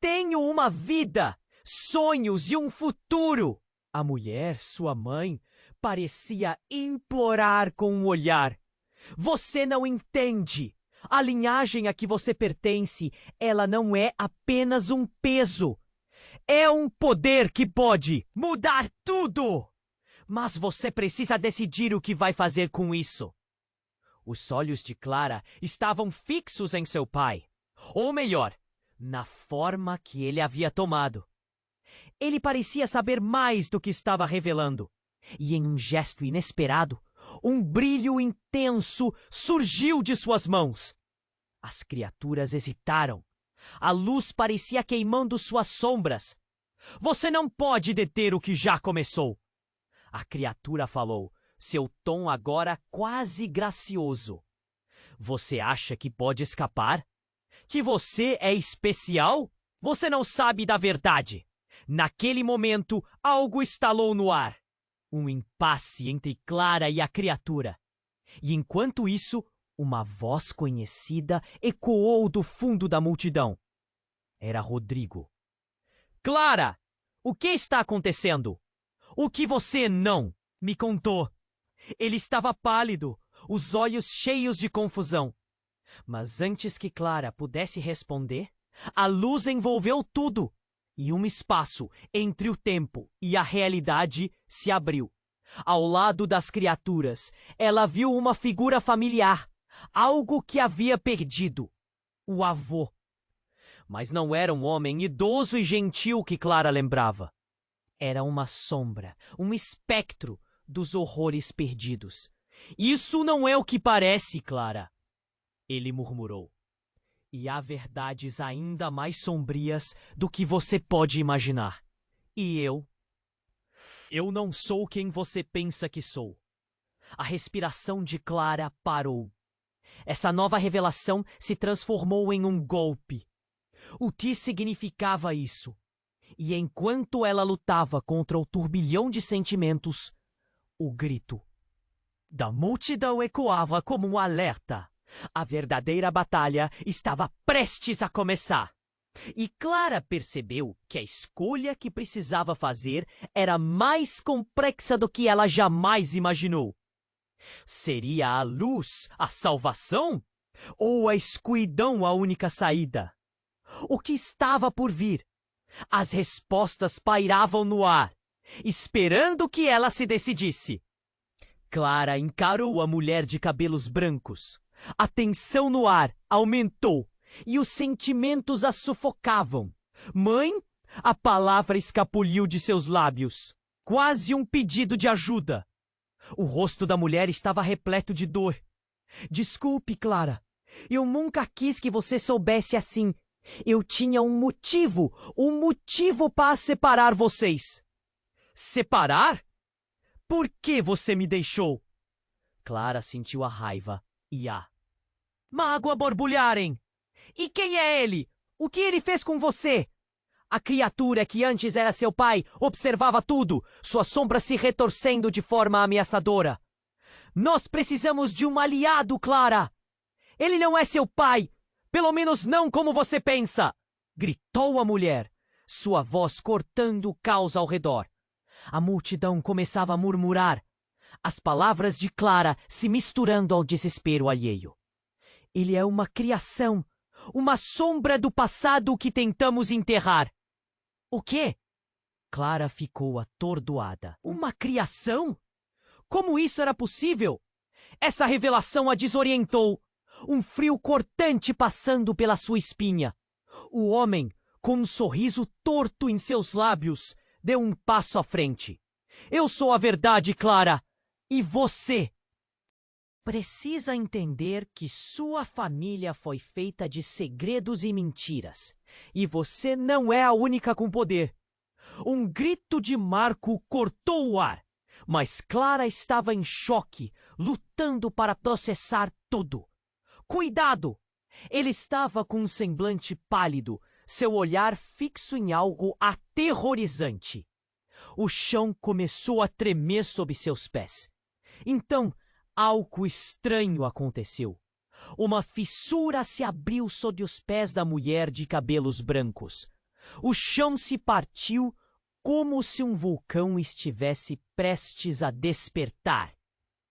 Tenho uma vida, sonhos e um futuro! A mulher, sua mãe, parecia implorar com um olhar. Você não entende! A linhagem a que você pertence, ela não é apenas um peso. É um poder que pode mudar tudo! Mas você precisa decidir o que vai fazer com isso. Os olhos de Clara estavam fixos em seu pai. Ou melhor, na forma que ele havia tomado. Ele parecia saber mais do que estava revelando. E em um gesto inesperado, um brilho intenso surgiu de suas mãos. As criaturas hesitaram. A luz parecia queimando suas sombras. Você não pode deter o que já começou. A criatura falou, seu tom agora quase gracioso. Você acha que pode escapar? Que você é especial? Você não sabe da verdade. Naquele momento, algo estalou no ar. Um impasse entre Clara e a criatura. E enquanto isso, uma voz conhecida ecoou do fundo da multidão. Era Rodrigo. Clara, o que está acontecendo? O que você não me contou? Ele estava pálido, os olhos cheios de confusão. Mas antes que Clara pudesse responder, a luz envolveu tudo. E um espaço entre o tempo e a realidade se abriu. Ao lado das criaturas, ela viu uma figura familiar, algo que havia perdido: o avô. Mas não era um homem idoso e gentil que Clara lembrava. Era uma sombra, um espectro dos horrores perdidos. Isso não é o que parece, Clara, ele murmurou. E há verdades ainda mais sombrias do que você pode imaginar. E eu não sou quem você pensa que sou. A respiração de Clara parou. Essa nova revelação se transformou em um golpe. O que significava isso? E enquanto ela lutava contra o turbilhão de sentimentos, o grito da multidão ecoava como um alerta. A verdadeira batalha estava prestes a começar. E Clara percebeu que a escolha que precisava fazer era mais complexa do que ela jamais imaginou. Seria a luz a salvação? Ou a escuridão a única saída? O que estava por vir? As respostas pairavam no ar, esperando que ela se decidisse. Clara encarou a mulher de cabelos brancos. A tensão no ar aumentou e os sentimentos a sufocavam. Mãe? A palavra escapuliu de seus lábios. Quase um pedido de ajuda. O rosto da mulher estava repleto de dor. Desculpe, Clara. Eu nunca quis que você soubesse assim. Eu tinha um motivo para separar vocês. Separar? Por que você me deixou? Clara sentiu a raiva e a mágoa borbulharem. E quem é ele? O que ele fez com você? A criatura que antes era seu pai observava tudo, sua sombra se retorcendo de forma ameaçadora. Nós precisamos de um aliado, Clara. Ele não é seu pai, pelo menos não como você pensa, gritou a mulher, sua voz cortando o caos ao redor. A multidão começava a murmurar, as palavras de Clara se misturando ao desespero alheio. Ele é uma criação, uma sombra do passado que tentamos enterrar. O quê? Clara ficou atordoada. Uma criação? Como isso era possível? Essa revelação a desorientou. Um frio cortante passando pela sua espinha. O homem, com um sorriso torto em seus lábios, deu um passo à frente. Eu sou a verdade, Clara. E você Precisa entender que sua família foi feita de segredos e mentiras, e você não é a única com poder. Um grito de Marco cortou o ar, mas Clara estava em choque, lutando para processar tudo. Cuidado! Ele estava com um semblante pálido, seu olhar fixo em algo aterrorizante. O chão começou a tremer sob seus pés. Então, algo estranho aconteceu. Uma fissura se abriu sob os pés da mulher de cabelos brancos. O chão se partiu como se um vulcão estivesse prestes a despertar.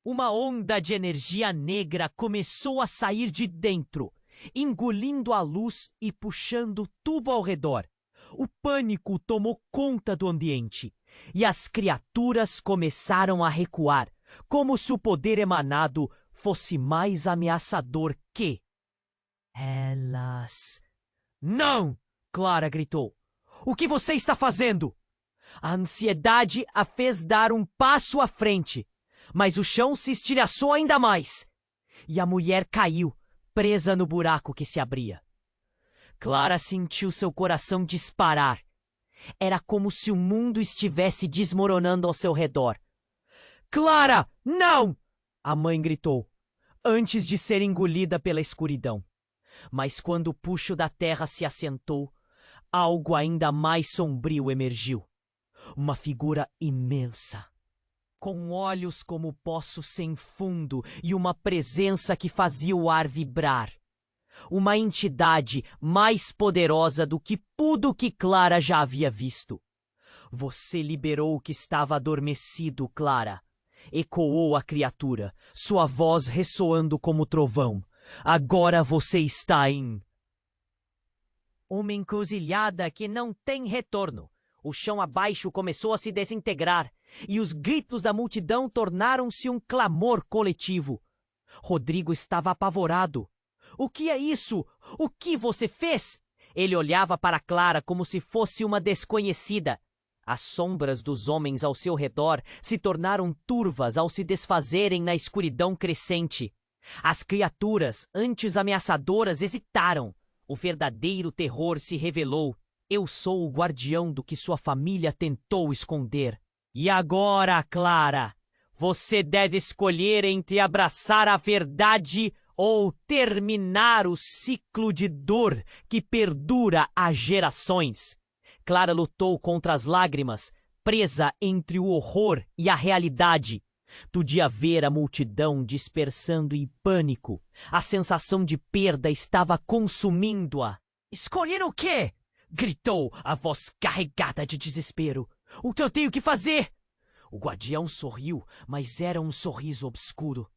Uma onda de energia negra começou a sair de dentro, engolindo a luz e puxando tudo ao redor. O pânico tomou conta do ambiente, e as criaturas começaram a recuar, como se o poder emanado fosse mais ameaçador que... Elas... Não! Clara gritou. O que você está fazendo? A ansiedade a fez dar um passo à frente, mas o chão se estilhaçou ainda mais, e a mulher caiu, presa no buraco que se abria. Clara sentiu seu coração disparar. Era como se o mundo estivesse desmoronando ao seu redor. Clara, não! A mãe gritou, antes de ser engolida pela escuridão. Mas quando o puxo da terra se assentou, algo ainda mais sombrio emergiu. Uma figura imensa, com olhos como poços sem fundo e uma presença que fazia o ar vibrar. Uma entidade mais poderosa do que tudo que Clara já havia visto. Você liberou o que estava adormecido, Clara. Ecoou a criatura, sua voz ressoando como trovão. Agora você está em... Uma encruzilhada que não tem retorno. O chão abaixo começou a se desintegrar, e os gritos da multidão tornaram-se um clamor coletivo. Rodrigo estava apavorado. O que é isso? O que você fez? Ele olhava para Clara como se fosse uma desconhecida. As sombras dos homens ao seu redor se tornaram turvas ao se desfazerem na escuridão crescente. As criaturas, antes ameaçadoras, hesitaram. O verdadeiro terror se revelou. Eu sou o guardião do que sua família tentou esconder. E agora, Clara, você deve escolher entre abraçar a verdade ou terminar o ciclo de dor que perdura há gerações. Clara lutou contra as lágrimas, presa entre o horror e a realidade. Podia ver a multidão dispersando em pânico. A sensação de perda estava consumindo-a. Escolher o quê? Gritou, a voz carregada de desespero. O que eu tenho que fazer? O guardião sorriu, mas era um sorriso obscuro.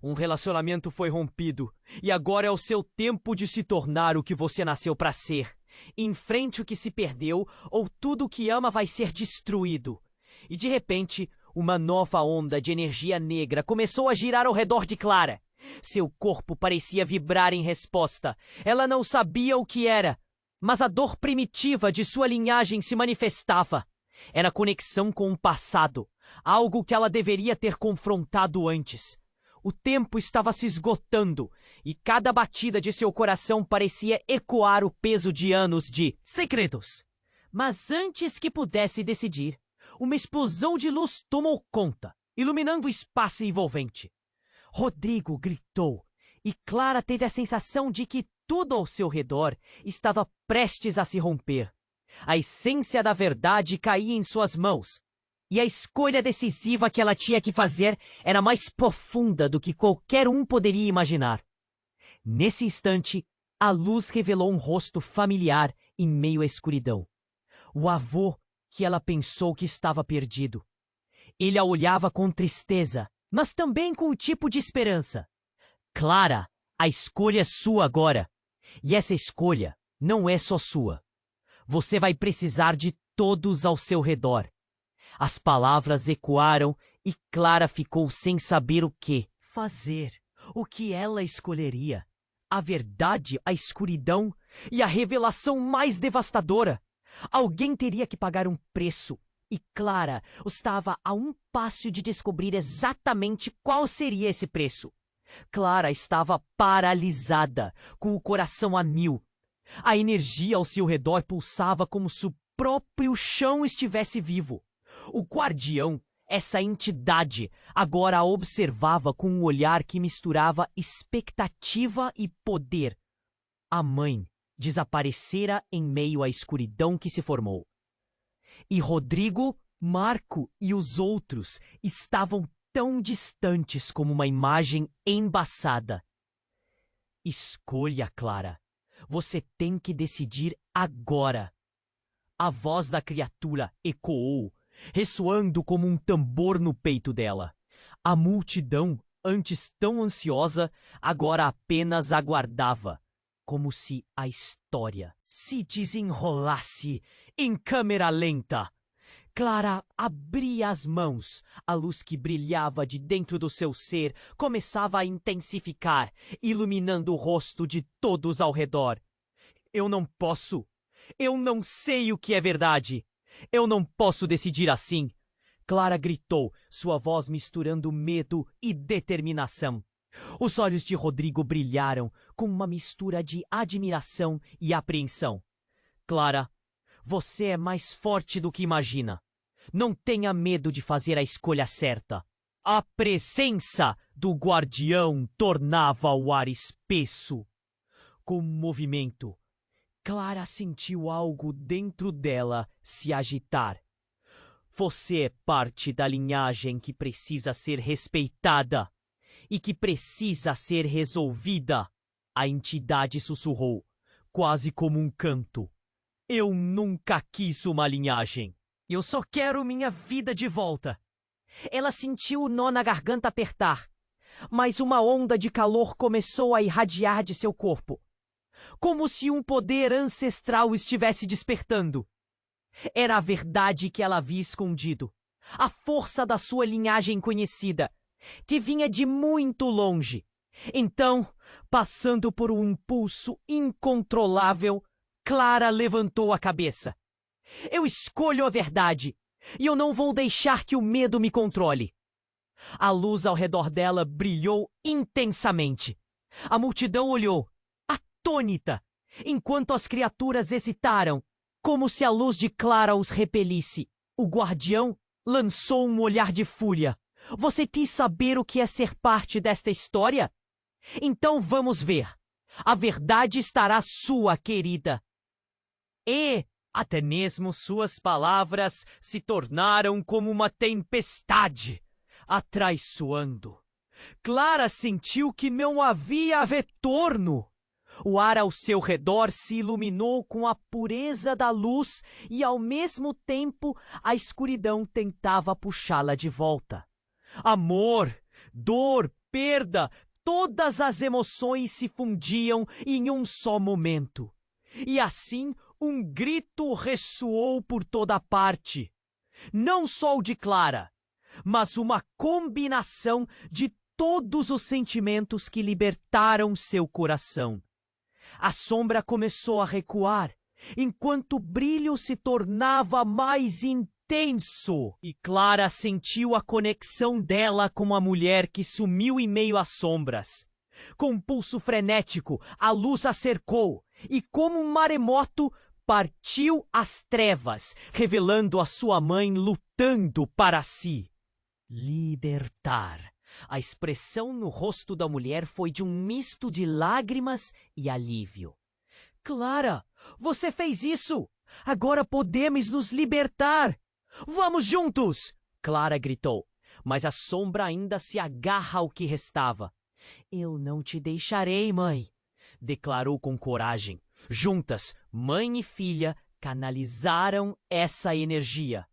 Um relacionamento foi rompido, e agora é o seu tempo de se tornar o que você nasceu para ser. Enfrente o que se perdeu, ou tudo o que ama vai ser destruído. E de repente, uma nova onda de energia negra começou a girar ao redor de Clara. Seu corpo parecia vibrar em resposta. Ela não sabia o que era, mas a dor primitiva de sua linhagem se manifestava. Era conexão com o passado, algo que ela deveria ter confrontado antes. O tempo estava se esgotando, e cada batida de seu coração parecia ecoar o peso de anos de segredos. Mas antes que pudesse decidir, uma explosão de luz tomou conta, iluminando o espaço envolvente. Rodrigo gritou, e Clara teve a sensação de que tudo ao seu redor estava prestes a se romper. A essência da verdade caía em suas mãos, e a escolha decisiva que ela tinha que fazer era mais profunda do que qualquer um poderia imaginar. Nesse instante, a luz revelou um rosto familiar em meio à escuridão. O avô que ela pensou que estava perdido. Ele a olhava com tristeza, mas também com um tipo de esperança. Clara, a escolha é sua agora. E essa escolha não é só sua. Você vai precisar de todos ao seu redor. As palavras ecoaram e Clara ficou sem saber o que fazer. O que ela escolheria? A verdade, a escuridão e a revelação mais devastadora. Alguém teria que pagar um preço. E Clara estava a um passo de descobrir exatamente qual seria esse preço. Clara estava paralisada, com o coração a mil. A energia ao seu redor pulsava como se o próprio chão estivesse vivo. O guardião, essa entidade, agora a observava com um olhar que misturava expectativa e poder. A mãe desaparecera em meio à escuridão que se formou. E Rodrigo, Marco e os outros estavam tão distantes como uma imagem embaçada. Escolha, Clara. Você tem que decidir agora. A voz da criatura ecoou, ressoando como um tambor no peito dela. A multidão, antes tão ansiosa, agora apenas aguardava, como se a história se desenrolasse em câmera lenta. Clara abria as mãos. A luz que brilhava de dentro do seu ser começava a intensificar, iluminando o rosto de todos ao redor. Eu não posso. Eu não sei o que é verdade. Eu não posso decidir assim. Clara gritou, sua voz misturando medo e determinação. Os olhos de Rodrigo brilharam com uma mistura de admiração e apreensão. Clara, você é mais forte do que imagina. Não tenha medo de fazer a escolha certa. A presença do guardião tornava o ar espesso. Com um movimento, Clara sentiu algo dentro dela se agitar. Você é parte da linhagem que precisa ser respeitada e que precisa ser resolvida. A entidade sussurrou, quase como um canto. Eu nunca quis uma linhagem. Eu só quero minha vida de volta. Ela sentiu o nó na garganta apertar, mas uma onda de calor começou a irradiar de seu corpo, como se um poder ancestral estivesse despertando. Era a verdade que ela havia escondido, a força da sua linhagem conhecida, que vinha de muito longe. Então, passando por um impulso incontrolável, Clara levantou a cabeça. Eu escolho a verdade, e eu não vou deixar que o medo me controle. A luz ao redor dela brilhou intensamente. A multidão olhou, atônita, enquanto as criaturas hesitaram, como se a luz de Clara os repelisse. O guardião lançou um olhar de fúria. Você quis saber o que é ser parte desta história? Então vamos ver. A verdade estará sua, querida. E até mesmo suas palavras se tornaram como uma tempestade, atraiçoando. Clara sentiu que não havia retorno. O ar ao seu redor se iluminou com a pureza da luz e, ao mesmo tempo, a escuridão tentava puxá-la de volta. Amor, dor, perda, todas as emoções se fundiam em um só momento. E assim, um grito ressoou por toda parte. Não só o de Clara, mas uma combinação de todos os sentimentos que libertaram seu coração. A sombra começou a recuar, enquanto o brilho se tornava mais intenso. E Clara sentiu a conexão dela com a mulher que sumiu em meio às sombras. Com um pulso frenético, a luz a cercou e, como um maremoto, partiu às trevas, revelando a sua mãe lutando para si. Libertar. A expressão no rosto da mulher foi de um misto de lágrimas e alívio. Clara, você fez isso! Agora podemos nos libertar! Vamos juntos! Clara gritou, mas a sombra ainda se agarra ao que restava. Eu não te deixarei, mãe, declarou com coragem. Juntas, mãe e filha canalizaram essa energia.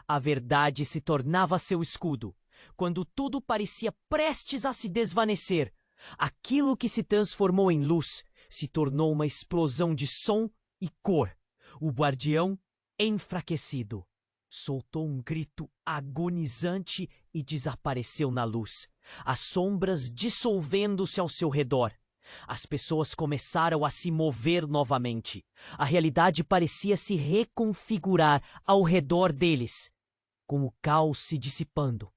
A verdade se tornava seu escudo. Quando tudo parecia prestes a se desvanecer, aquilo que se transformou em luz se tornou uma explosão de som e cor. O guardião, enfraquecido, soltou um grito agonizante e desapareceu na luz, as sombras dissolvendo-se ao seu redor. As pessoas começaram a se mover novamente. A realidade parecia se reconfigurar ao redor deles, com o caos se dissipando.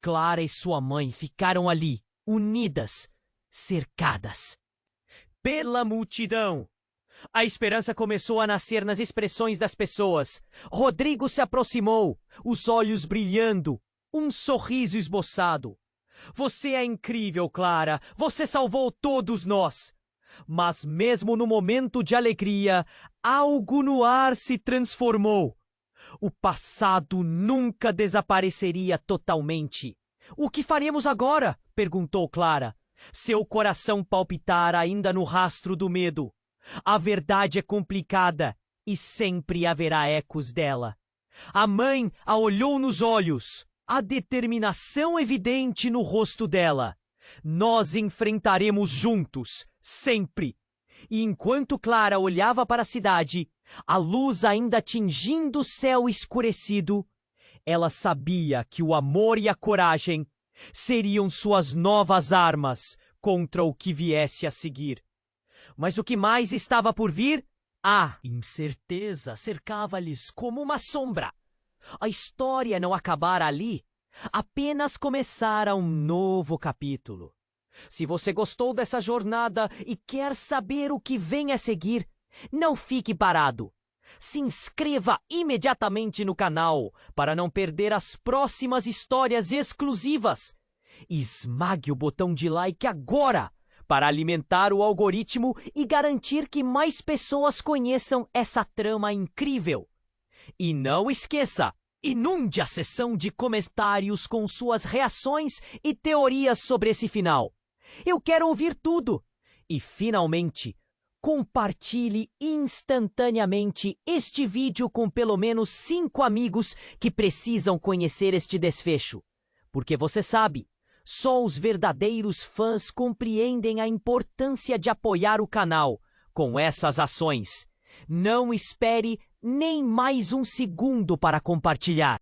Clara e sua mãe ficaram ali, unidas, cercadas pela multidão. A esperança começou a nascer nas expressões das pessoas. Rodrigo se aproximou, os olhos brilhando, um sorriso esboçado. Você é incrível, Clara. Você salvou todos nós. Mas mesmo no momento de alegria, algo no ar se transformou. O passado nunca desapareceria totalmente. O que faremos agora? Perguntou Clara. Seu coração palpitara ainda no rastro do medo. A verdade é complicada e sempre haverá ecos dela. A mãe a olhou nos olhos, a determinação evidente no rosto dela. Nós enfrentaremos juntos, sempre. E enquanto Clara olhava para a cidade, a luz ainda tingindo o céu escurecido, ela sabia que o amor e a coragem seriam suas novas armas contra o que viesse a seguir. Mas o que mais estava por vir? A incerteza cercava-lhes como uma sombra. A história não acabara ali, apenas começara um novo capítulo. Se você gostou dessa jornada e quer saber o que vem a seguir, não fique parado. Se inscreva imediatamente no canal para não perder as próximas histórias exclusivas. E esmague o botão de like agora para alimentar o algoritmo e garantir que mais pessoas conheçam essa trama incrível. E não esqueça, inunde a seção de comentários com suas reações e teorias sobre esse final. Eu quero ouvir tudo. E, finalmente, compartilhe instantaneamente este vídeo com pelo menos 5 amigos que precisam conhecer este desfecho. Porque você sabe, só os verdadeiros fãs compreendem a importância de apoiar o canal com essas ações. Não espere nem mais um segundo para compartilhar.